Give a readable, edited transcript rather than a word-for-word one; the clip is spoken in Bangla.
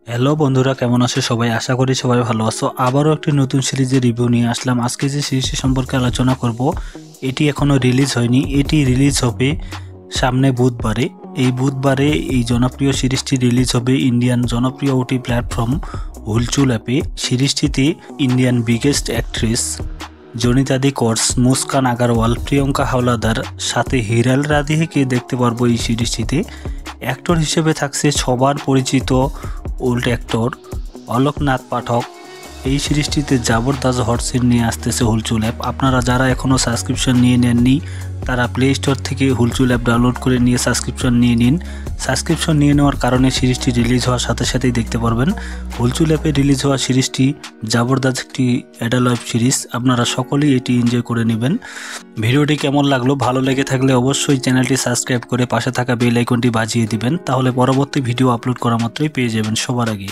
হ্যালো বন্ধুরা, কেমন আছো সবাই? আশা করি সবাই ভালো আছো। আবারও একটি নতুন সিরিজের রিভিউ নিয়ে আসলাম। আজকে যে সিরিজটি সম্পর্কে আলোচনা করব, এটি এখনো রিলিজ হয়নি। এটি রিলিজ হবে সামনে বুধবারে। এই বুধবারে এই জনপ্রিয় সিরিজটি রিলিজ হবে ইন্ডিয়ান জনপ্রিয় ওটি প্ল্যাটফর্ম হুলচুল অ্যাপে। সিরিজটিতে ইন্ডিয়ান বিগেস্ট অ্যাক্ট্রেস জনিতা কোর্স, মুস্কান আগারওয়াল, প্রিয়ঙ্কা হাওলাদার সাথে হিরাল রাধিকে দেখতে পারবো এই সিরিজটিতে। অ্যাক্টর হিসেবে থাকছে সবার পরিচিত ওল্ড অ্যাক্টর অলোকনাথ পাঠক। এই সিরিজটিতে জবরদস্ত হট সিন নিয়ে আসতেছে হুলচুল অ্যাপ। আপনারা যারা এখনও সাবস্ক্রিপশন নিয়ে নেননি তারা প্লে স্টোর থেকে হুলচুল অ্যাপ ডাউনলোড করে নিয়ে সাবস্ক্রিপশন নিয়ে নিন। সাবস্ক্রিপশন নিয়ে নেওয়ার কারণে সিরিজটি রিলিজ হওয়ার সাথে সাথেই দেখতে পারবেন। হুলচুল অ্যাপে রিলিজ হওয়া সিরিজটি জবরদস্ত একটি অ্যাডাল্ট সিরিজ। আপনারা সকলেই এটি এনজয় করে নেবেন। ভিডিওটি কেমন লাগলো? ভালো লেগে থাকলে অবশ্যই চ্যানেলটি সাবস্ক্রাইব করে পাশে থাকা বেল আইকনটি বাজিয়ে দিবেন, তাহলে পরবর্তী ভিডিও আপলোড করা মাত্রই পেয়ে যাবেন সবার আগে।